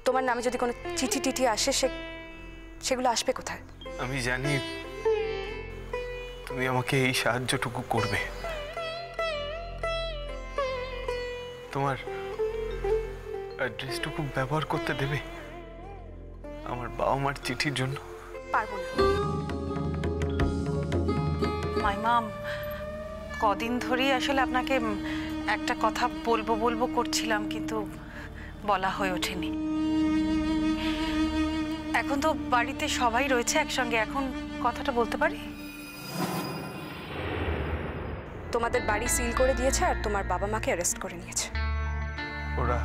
তোমার নামে যদি কোনো চিঠি টিঠি আসে সেগুলো আসবে কোথায়? আমি জানি তুমি আমাকে এই সাহায্যটুকু করবে। তোমার অ্যাড্রেসটুকু ব্যবহার করতে দেবে আমার বাবা মার চিঠির জন্য? পারবো না। মাইমা, কদিন ধরেই আসলে আপনাকে একটা কথা বলবো করছিলাম, কিন্তু বলা হয়ে ওঠেনি। এখন তো বাড়িতে সবাই রয়েছে একসঙ্গে, এখন কথাটা বলতে পারি। তোমাদের বাড়ি সিল করে দিয়েছে আর তোমার বাবা মাকে অ্যারেস্ট করে নিয়েছে। ওরা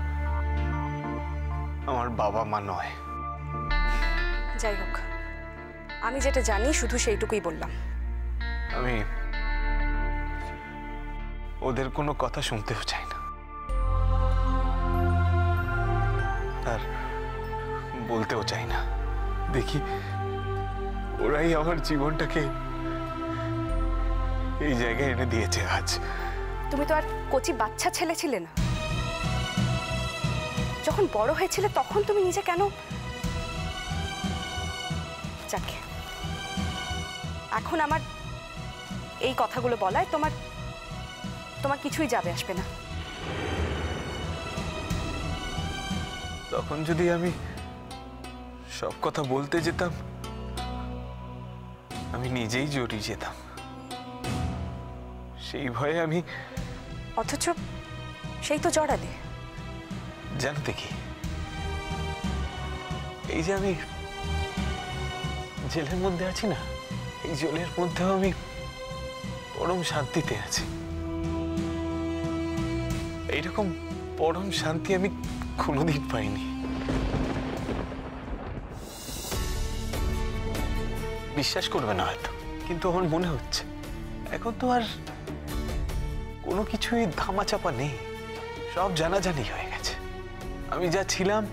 আমার বাবা মা নয়। যাই হোক, আমি যেটা জানি শুধু সেইটুকুই বললাম। আমি ওদের কোনো কথা শুনতেও চাই না, আর বলতেও চাই না। দেখি ওরাই আমার জীবনটাকে এই জায়গায় এনে দিয়েছে আজ। তুমি তো আর কচি বাচ্চা ছেলে ছিলে না। যখন বড় হয়েছিলে তখন তুমি নিজে কেন? যাকে এখন আমার এই কথাগুলো বলায় তোমার কিছুই যাবে আসবে না। তখন যদি আমি সব কথা বলতে যেতাম, আমি নিজেই জড়িয়ে যেতাম। সেই ভয়ে আমি। অথচ সেই তো জড়ালে। জানো দেখি, এই যে আমি জেলের মধ্যে আছি না, এই জেলের মধ্যেও আমি পরম শান্তিতে আছি। এইরকম পরম শান্তি আমি কোনোদিন পাইনি। বিশ্বাস করবে না হয়তো, কিন্তু আমার মনে হচ্ছে এখন তো আর কোনো কিছুই ধামাচাপা নেই, সব জানাজানি হয়ে গেছে। আমি যা ছিলাম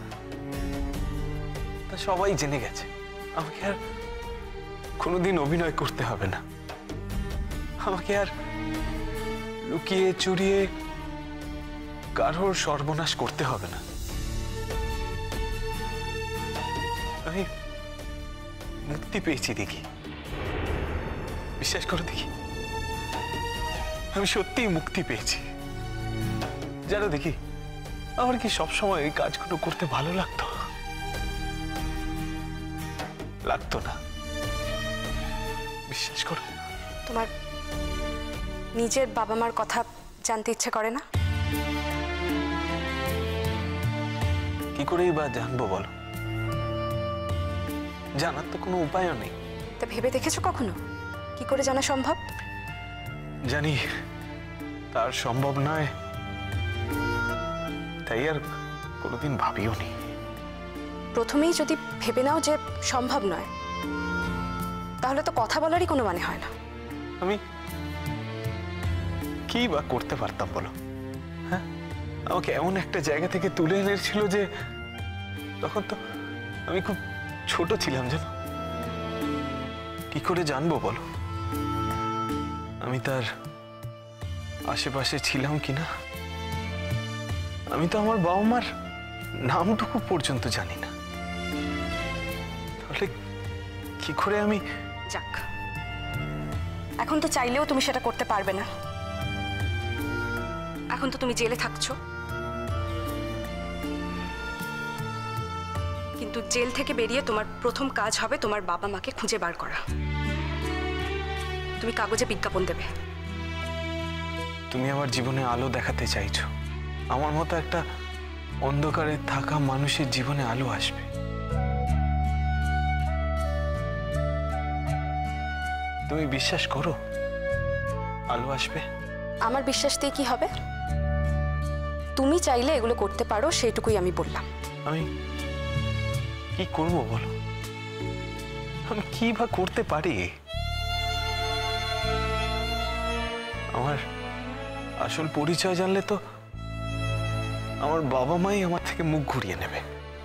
তা সবাই জেনে গেছে। আমাকে আর কোনোদিন অভিনয় করতে হবে না, আমাকে আর লুকিয়ে চুরিয়ে কারোর সর্বনাশ করতে হবে না। আমি মুক্তি পেয়েছি দেখি, বিশ্বাস করে দেখি, আমি সত্যিই মুক্তি পেয়েছি। জানো দেখি, আমার কি সবসময় এই কাজগুলো করতে ভালো লাগতো? লাগতো না, বিশ্বাস করো। তোমার নিজের বাবা মার কথা জানতে ইচ্ছে করে না? কি করেই বা জানবো বলো? জানার তো কোনো উপায়ও নেই। তা ভেবে দেখেছো কখনো কি করে জানা সম্ভব? জানি তার সম্ভব নয়, তাই আর কোনোদিন ভাবিও নি। প্রথমেই যদি ভেবে নাও যে সম্ভব নয়, তাহলে তো কথা বলারই কোনো মানে হয় না। আমি কি বা করতে পারতাম বলো? হ্যাঁ, আমাকে এমন একটা জায়গা থেকে তুলে এনেছিল যে তখন তো আমি খুব ছোট ছিলাম, জানো। কি করে জানবো বলো আমি তার আশেপাশে ছিলাম কিনা? আমি তো আমার বাবা মার নামটুকু পর্যন্ত জানি না, তাহলে কি করে আমি? যাক, এখন তো চাইলেও তুমি সেটা করতে পারবে না। এখন তো তুমি জেলে থাকছো, কিন্তু জেল থেকে বেরিয়ে তোমার প্রথম কাজ হবে তোমার বাবা মাকে খুঁজে বার করা। তুমি কাগজে বিজ্ঞাপন দেবে। তুমি আমার জীবনে আলো দেখাতে চাইছো, আমার মতো একটা অন্ধকারে থাকা মানুষের জীবনে আলো আসবে। তুমি বিশ্বাস করো আলো আসবে? আমার বিশ্বাস দিয়ে কি হবে? তুমি চাইলে এগুলো করতে পারো, সেইটুকুই আমি বললাম। আমি কি করবো বলো? আমি কি বা করতে পারি? আমার আসল পরিচয় জানলে তো আমার বাবা মাই আমার থেকে মুখ ঘুরিয়ে নেবে।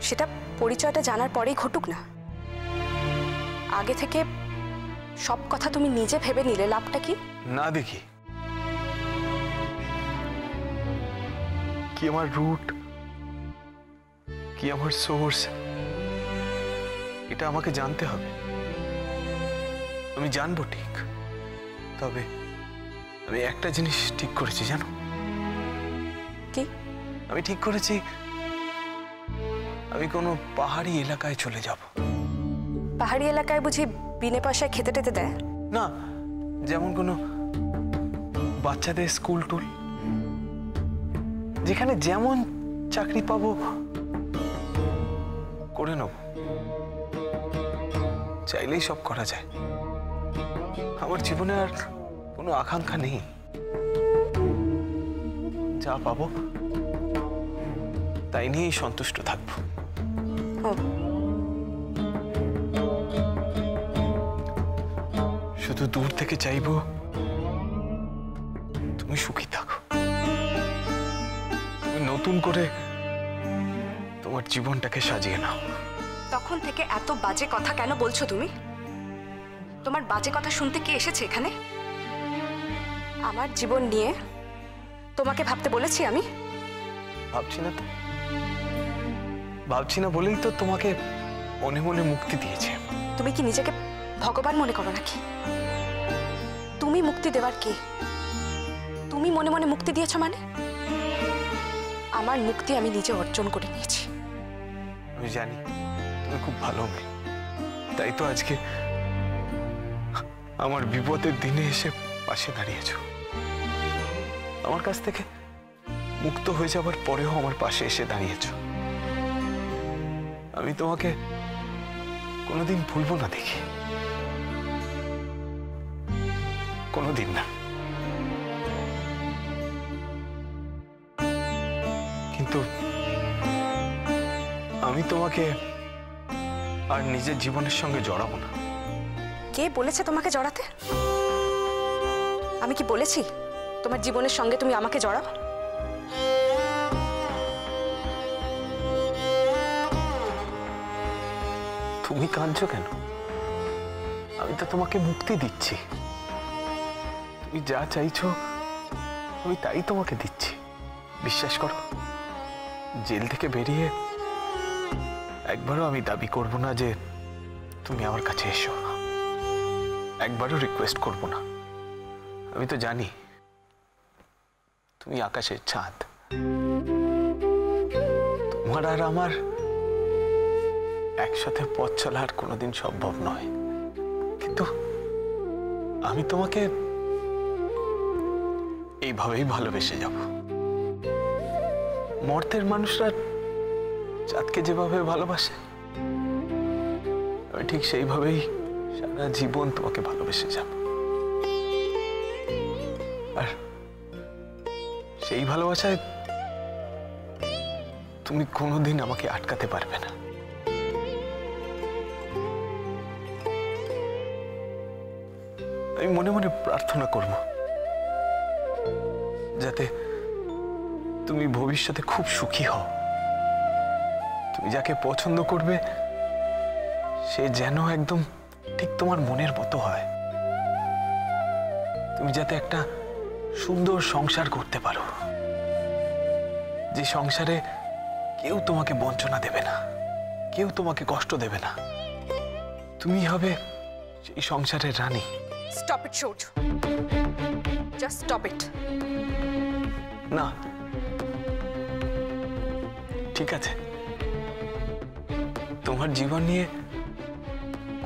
সেটা পরিচয়টা জানার পরেই ঘটুক না। আগে থেকে সব কথা তুমি নিজে ভেবে নিলে লাভটা কি? না দেখি, কি আমার রুট, কি আমার সোর্স, এটা আমাকে জানতে হবে। আমি জানবো ঠিক, তবে আমি একটা জিনিস ঠিক করেছি জানো। কি? আমি ঠিক করেছি আমি কোনো পাহাড়ি এলাকায় চলে যাব। পাহাড়ি এলাকায় বুঝি বিনে পয়সায় খেতে টেতে দেয়? না, যেমন কোনো বাচ্চাদের স্কুল টুল, যেখানে যেমন চাকরি পাবো করে নেব। চাইলেই সব করা যায়। আমার জীবনে আর কোনো আকাঙ্ক্ষা নেই। যা পাবো তাই নিয়েই সন্তুষ্ট থাকবো। ও, শুধু দূর থেকে চাইবো তুমি সুখী থাকো, তুমি নতুন করে তোমার জীবনটাকে সাজিয়ে নাও। তখন থেকে এত বাজে কথা কেন বলছো তুমি? তোমার বাজে কথা শুনতে কে এসেছে এখানে? আমার জীবন নিয়ে তোমাকে ভাবতে বলেছি আমি? ভাবছি না তো, ভাবছি না বলেই তো তোমাকে মনে মনে মুক্তি দিয়েছে। তুমি কি নিজেকে ভগবান মনে করো নাকি? তুমি মুক্তি দেওয়ার কে? তুমি মনে মনে মুক্তি দিয়েছো মানে? আমার মুক্তি আমি নিজে অর্জন করে নিয়েছি। আমি জানি তুমি খুব ভালো মেয়ে, তাই তো আজকে আমার বিপদের দিনে এসে পাশে দাঁড়িয়েছো। আমার কাছ থেকে মুক্ত হয়ে যাবার পরেও আমার পাশে এসে দাঁড়িয়েছো। আমি তোমাকে কোনোদিন ভুলবো না দেখি, কোনোদিন না। কিন্তু আমি তোমাকে আর নিজের জীবনের সঙ্গে জড়াবো না। কে বলেছে তোমাকে জড়াতে? আমি কি বলেছি তোমার জীবনের সঙ্গে তুমি আমাকে জড়াও? তুমি কাঁদছো কেন? আমি তো তোমাকে মুক্তি দিচ্ছি। তুমি যা চাইছো আমি তাই তোমাকে দিচ্ছি। বিশ্বাস করো, জেল থেকে বেরিয়ে একবারও আমি দাবি করব না যে তুমি আমার কাছে এসো, একবারও রিকোয়েস্ট করব না। আমি তো জানি তুমি আকাশের চাঁদ। তোমার আর আমার একসাথে পথ চলা আর কোনোদিন সম্ভব নয়, কিন্তু আমি তোমাকে এইভাবেই ভালোবেসে যাব। মর্তের মানুষরা চাঁদকে যেভাবে ভালোবাসে, আমি ঠিক সেইভাবেই সারা জীবন তোমাকে ভালোবেসে যাব। আর সেই ভালোবাসায় তুমি কোনোদিন আমাকে আটকাতে পারবে না। আমি মনে মনে প্রার্থনা করব যাতে তুমি ভবিষ্যতে খুব সুখী হও। তুমি যাকে পছন্দ করবে সে যেন একদম ঠিক তোমার মনের মতো হয়। তুমি যাতে একটা সুন্দর সংসার করতে পারো, যে সংসারে কেউ তোমাকে বঞ্চনা দেবে না, কেউ তোমাকে কষ্ট দেবে না। তুমি হবে সেই সংসারের রানী। Stop it Surya, just stop it. না, ঠিক আছে, তোমার জীবন নিয়ে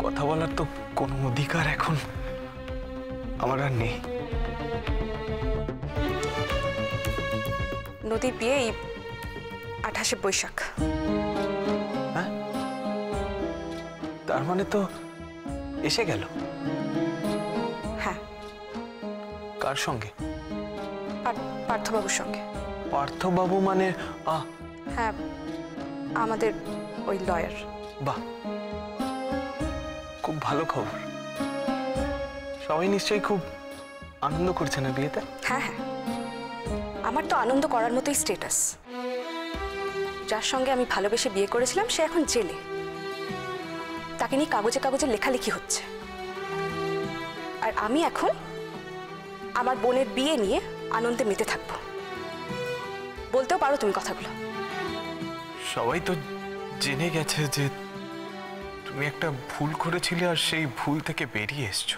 কথা বলার তো কোনো অধিকার এখন আমার আর নেই। নদীর বিয়ে 28শে বৈশাখ। হ্যাঁ, তার মানে তো এসে গেল। হ্যাঁ। কার সঙ্গে? পার্থবাবুর সঙ্গে। পার্থবাবু মানে? হ্যাঁ, আমাদের ওই লয়ার। বাহ, খুব ভালো খবর। সবাই নিশ্চয়ই খুব আনন্দ করছে না বিয়েতে? হ্যাঁ হ্যাঁ, আমার তো আনন্দ করার মতোই স্টেটাস। যার সঙ্গে আমি ভালোবেসে বিয়ে করেছিলাম সে এখন জেলে, তাকে নিয়ে কাগজে কাগজে লেখালেখি হচ্ছে। আর আমি এখন আমার বোনের বিয়ে নিয়ে আনন্দে মেতে থাকবো। বলতেও পারো তুমি কথাগুলো? সবাই তো জেনে গেছে যে তুমি একটা ভুল করেছিলে আর সেই ভুল থেকে বেরিয়ে এসছো।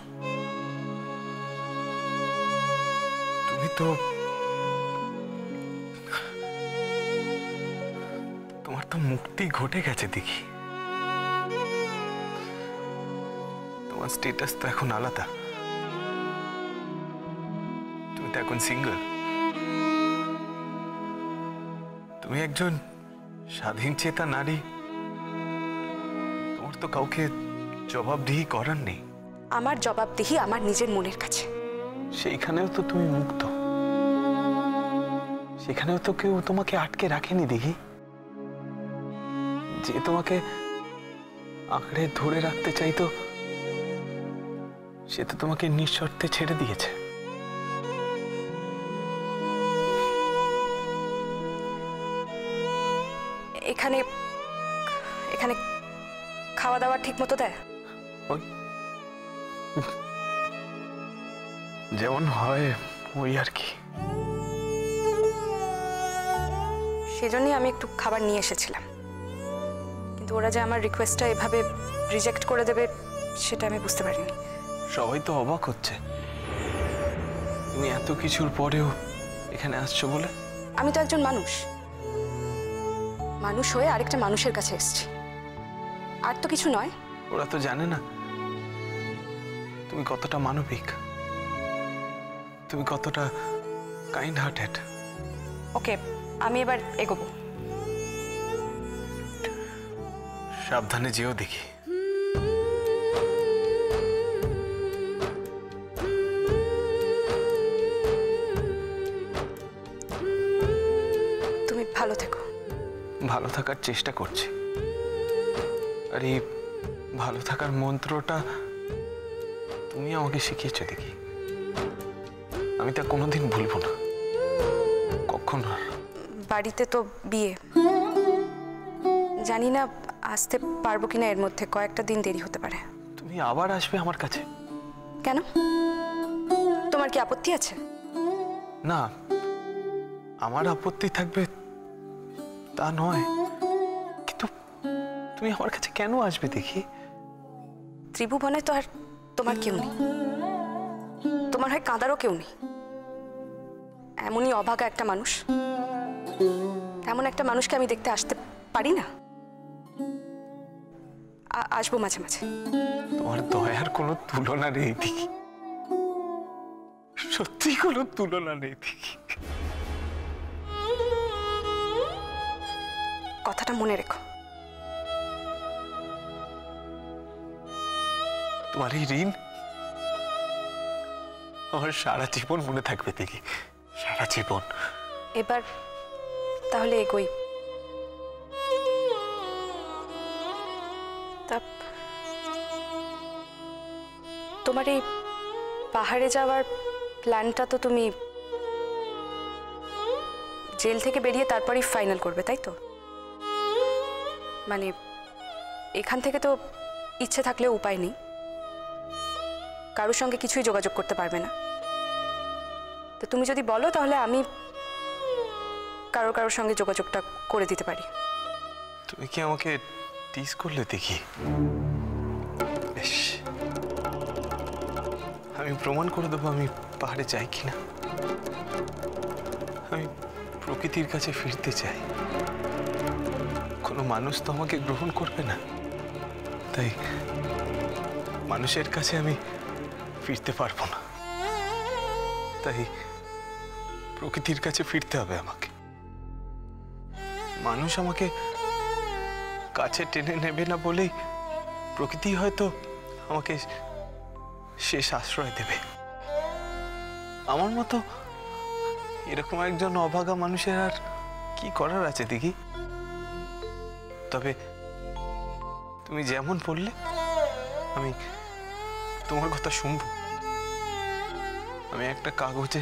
তুমি তো তোমার তো মুক্তি ঘটে গেছে দেখি। তোমার স্ট্যাটাস তো এখন আলাদা। তুমি তো এখন সিঙ্গেল। তুমি একজন স্বাধীন চেতা নারী। তোমার তো কাউকে জবাবদিহি করার নেই। আমার জবাবদিহি আমার নিজের মনের কাছে। সেইখানেও তো তুমি মুক্ত। সেখানেও তো কেউ তোমাকে আটকে রাখেনি দেখি। যে তোমাকে আঁকড়ে ধরে রাখতে চাইতো সে তো তোমাকে নিঃশর্তে ছেড়ে দিয়েছে। এখানে এখানে খাওয়া দাওয়া ঠিক মতো দেয়? ওই যেমন হয় ওই আর কি। সেজন্যই আমি একটু খাবার নিয়ে এসেছিলাম, কিন্তু ওরা যে আমার রিকোয়েস্টটা এভাবে রিজেক্ট করে দেবে সেটা আমি বুঝতে পারিনি। সবাই তো অবাক হচ্ছে তুমি এত কিছুর পরেও এখানে আসছো বলে। আমি তো একজন মানুষ, মানুষ হয়ে আরেকটা মানুষের কাছে এসেছি, আর তো কিছু নয়। ওরা তো জানে না তুমি কতটা মানবিক, তুমি কতটা কাইন্ড হার্টেড। ওকে, আমি এবার এগোবো। সাবধানে যেও দেখি। তুমি ভালো থেকো। ভালো থাকার চেষ্টা করছি, আর এই ভালো থাকার মন্ত্রটা তুমি আমাকে শিখিয়েছো দেখি। আমি তা কোনোদিন ভুলবো না, কখনো। বাড়িতে তো বিয়ে, জানি না আসতে পারবো কিনা, এর মধ্যে কয়েকটা দিন দেরি হতে পারে। তুমি আবার আসবে আমার কাছে? কেন, তোমার কি আপত্তি আছে? না, আমার আপত্তি থাকবে তা নয়, কিন্তু তুমি আমার কাছে কেন আসবে দেখি? ত্রিভুবনে তো আর তোমার কেউ নেই, তোমার হয় কাঁদারও কেউ নেই। এমনই অভাগা একটা মানুষ, এমন একটা মানুষকে আমি দেখতে আসতে পারি না? আসবো মাঝে মাঝে। তোমার দয়ার কোনো তুলনা নেই দেখি, সত্যি কোনো তুলনা নেই দেখি। কথাটা মনে রেখো। তোমার এই ঋণ আমার সারা জীবন মনে থাকবে দেখি, সারা জীবন। এবার তাহলে এগোই। তা তোমার এই পাহাড়ে যাওয়ার প্ল্যানটা তো তুমি জেল থেকে বেরিয়ে তারপরই ফাইনাল করবে, তাই তো? মানে এখান থেকে তো ইচ্ছে থাকলেও উপায় নেই, কারোর সঙ্গে কিছুই যোগাযোগ করতে পারবে না। তো তুমি যদি বলো তাহলে আমি কারোর সঙ্গে যোগাযোগটা করে দিতে পারি। তুমি কি আমাকে টিজ করলে দেখি? বেশ, আমি প্রমাণ করে দেবো আমি পাহাড়ে যাই কিনা। আমি প্রকৃতির কাছে ফিরতে চাই। কোনো মানুষ তো আমাকে গ্রহণ করবে না, তাই মানুষের কাছে আমি ফিরতে পারবো না, তাই প্রকৃতির কাছে ফিরতে হবে আমাকে। মানুষ আমাকে কাছে টেনে নেবে না বলেই প্রকৃতি হয়তো আমাকে শেষ আশ্রয় দেবে। আমার মতো এরকম একজন অভাগা মানুষের আর কি করার আছে দেখি? তবে তুমি যেমন বললে আমি তোমার কথা শুনব। আমি একটা কাগজে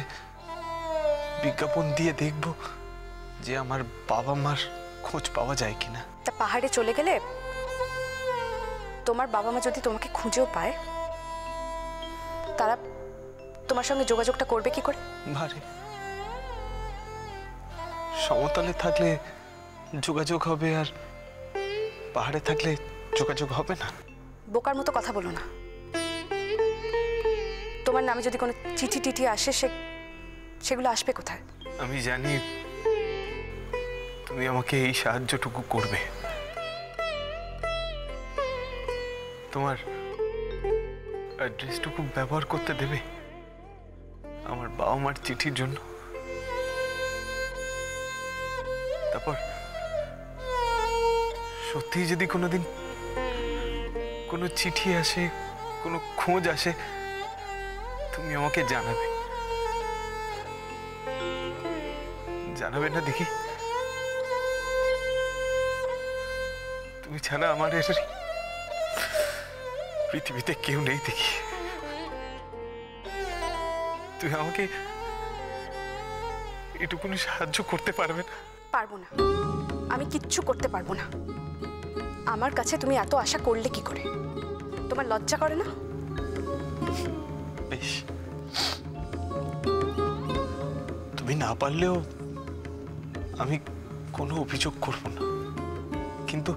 বিজ্ঞাপন দিয়ে দেখব যে আমার বাবা মার খোঁজ পাওয়া যায় কিনা। তা পাহাড়ে চলে গেলে তোমার বাবা মা যদি তোমাকে খুঁজেও পায়, তারা তোমার সঙ্গে যোগাযোগটা করবে কি করে? ভারে সমতলে থাকলে যোগাযোগ হবে, আর পাহাড়ে থাকলে যোগাযোগ হবে না? বোকার মতো কথা বলো না। তোমার নামে যদি কোনো চিঠি টিঠি আসে সেগুলো আসবে কোথায়? আমি জানি তুমি আমাকে এই সাহায্যটুকু করবে। তোমার অ্যাড্রেসটুকু ব্যবহার করতে দেবে আমার বাবা মার চিঠির জন্য। তারপর সত্যি যদি কোনোদিন কোনো চিঠি আসে, কোনো খোঁজ আসে, তুমি আমাকে জানাবে। জানাবে না দেখি? তুমি ছাড়া আমার পৃথিবীতে কেউ নেই দেখি। তুই আমাকে এটুকুনি সাহায্য করতে পারবে না? পারবো না, আমি কিচ্ছু করতে পারবো না। আমার কাছে তুমি এত আশা করলে কি করে? তোমার লজ্জা করে না? বেশ, তুমি না পারলেও আমি কোনো অভিযোগ করব না, কিন্তু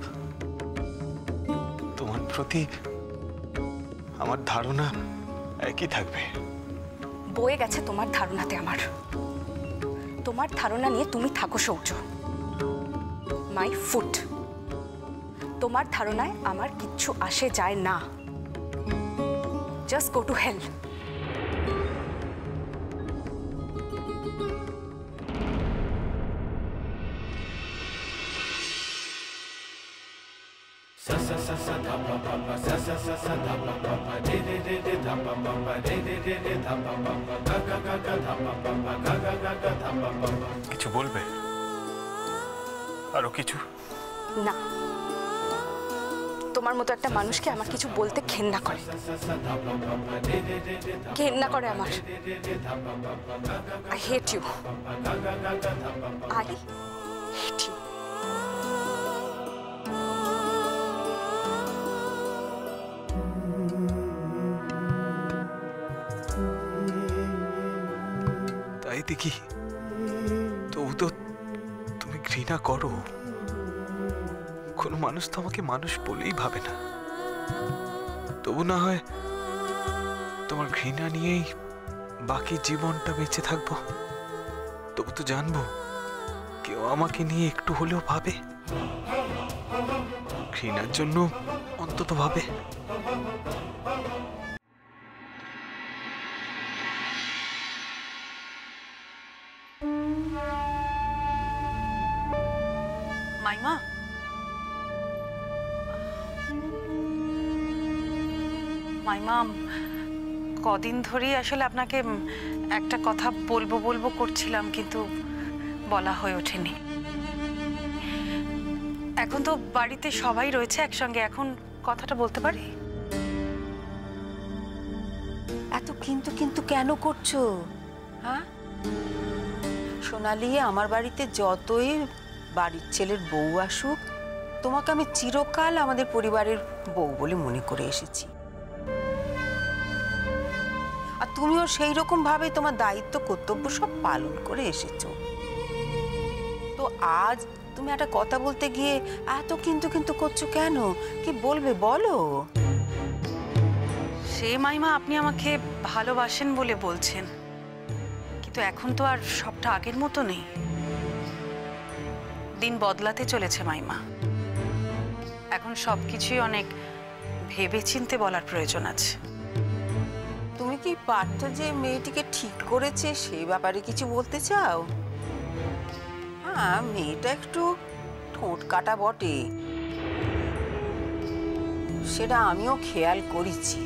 তোমার প্রতি আমার ধারণা একই থাকবে। বয়ে গেছে তোমার ধারণাতে আমার। তোমার ধারণা নিয়ে তুমি থাকো সৌর্য। My foot. তোমার ধারণায় আমার কিচ্ছু আসে যায় না। Just go to hell. কিছু বলবে? আরো কিছু? না, তোমার মতো একটা মানুষকে আমার কিছু বলতে ঘেন্না করে। ঘেন্না করে আমার। I hate you. I hate you. তাই দেখি, তবু তো তুমি ঘৃণা করো। কোনো মানুষ তো আমাকে মানুষ বলেই ভাবে না। তবু না হয় তোমার ঘৃণা নিয়েই বাকি জীবনটা বেঁচে থাকবো। তবু তো জানবো কেউ আমাকে নিয়ে একটু হলেও ভাবে, ঘৃণার জন্য অন্তত ভাবে। মাইমা, মাইমা, কদিন ধরেই আসলে আপনাকে একটা কথা বলবো বলবো করছিলাম, কিন্তু বলা হয়ে ওঠেনি। এখন তো বাড়িতে সবাই রয়েছে একসঙ্গে, এখন কথাটা বলতে পারি? এত কিন্তু কিন্তু কেন করছো? হ্যাঁ সোনালি, আমার বাড়িতে যতই বাড়ির ছেলের বউ আসুক, তোমাকে আমি চিরকাল আমাদের পরিবারের বউ বলে মনে করে এসেছি। আর তুমিও সেই রকম ভাবে তোমার দায়িত্ব কর্তব্য সব পালন করে এসেছো। তো আজ তুমি একটা কথা বলতে গিয়ে এত কিন্তু কিন্তু করছো কেন? কি বলবে বলো? সে মাইমা আপনি আমাকে ভালোবাসেন বলে বলছেন, কিন্তু এখন তো আর সবটা আগের মতো নেই। দিন বদলাতে চলেছে মাইমা। এখন সবকিছুই অনেক ভেবেচিন্তে বলার প্রয়োজন আছে। তুমি কি পার্থ যে মেয়েটিকে ঠিক করেছে সেই ব্যাপারে কিছু বলতে চাও? হ্যাঁ, মেয়েটা একটু ঠোঁট কাটা বটে, সেটা আমিও খেয়াল করেছি।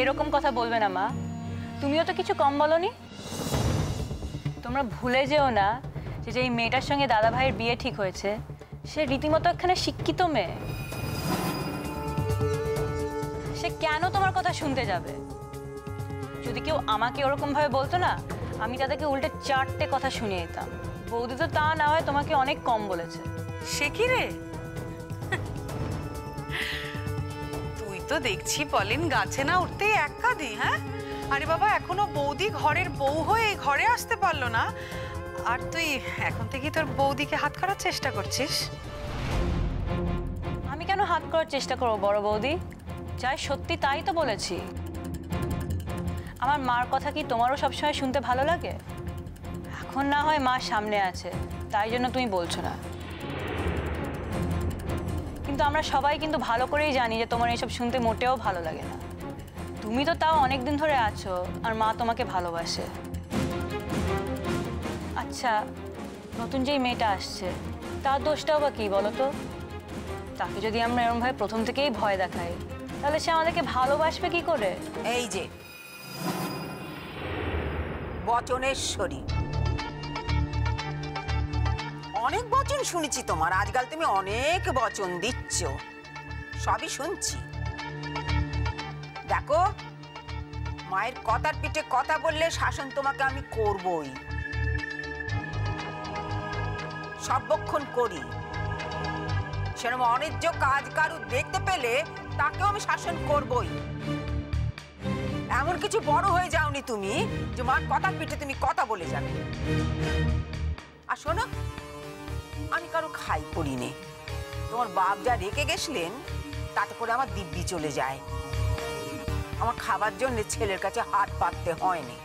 এরকম কথা বলবে না মা, তুমিও তো কিছু কম বলনি। তোমরা ভুলে যেও না যে এই মেয়েটার সঙ্গে দাদা ভাইয়ের বিয়ে ঠিক হয়েছে, সে রীতিমতো একখানে শিক্ষিত মেয়ে। সে কেন তোমার কথা শুনতে যাবে? যদি কেউ আমাকে ওরকম ভাবে বলতো না, আমি তাদেরকে উল্টে 4টে কথা শুনিয়ে দিতাম। বৌদি তো তা না হয় তোমাকে অনেক কম বলেছে। সে কি রে? তুই তো দেখছি বলেন গাছে না উঠতেই এক কাঁদি। হ্যাঁ, আরে বাবা, এখনো বৌদি ঘরের বউ হয়ে এই ঘরে আসতে পারলো না, আর তুই এখন থেকে তোর বৌদিকে হাত করার চেষ্টা করছিস? আমি কেন হাত করার চেষ্টা করবো বড় বৌদি? যাই সত্যি তাই তো বলেছি। আমার মার কথা কি তোমারও সবসময় শুনতে ভালো লাগে? এখন না হয় মা সামনে আছে তাই জন্য তুমি বলছো না, কিন্তু আমরা সবাই কিন্তু ভালো করেই জানি যে তোমার এইসব শুনতে মোটেও ভালো লাগে না। তুমি তো তাও অনেক দিন ধরে আছো আর মা তোমাকে ভালোবাসে। আচ্ছা, নতুন যেই মেয়েটা আসছে তার দোষটাও বা কি বলো তো? তাকে যদি আমরা এরকমভাবে প্রথম থেকেই ভয় দেখাই তাহলে সে আমাদেরকে ভালোবাসবে কি করে? এই যে বচনেশ্বরী, অনেক বচন শুনেছি তোমার, আজকাল তুমি অনেক বচন দিচ্ছ, সবই শুনছি। দেখো, মায়ের কথার পিঠে কথা বললে শাসন তোমাকে আমি করবই, সর্বক্ষণ করি। সেরকম অন্যায্য কাজ কারু দেখতে পেলে তাকেও আমি শাসন করবই। এমন কিছু বড় হয়ে যাওনি তুমি যে মার কথার পিঠে তুমি কথা বলে যাবে। আর শোনো, আমি কারো খাই পড়িনি, তোমার বাপ যা রেখে গেছিলেন তাতে করে আমার দিব্যি চলে যায়। আমার খাবার জন্য ছেলের কাছে হাত পাততে হয়নি।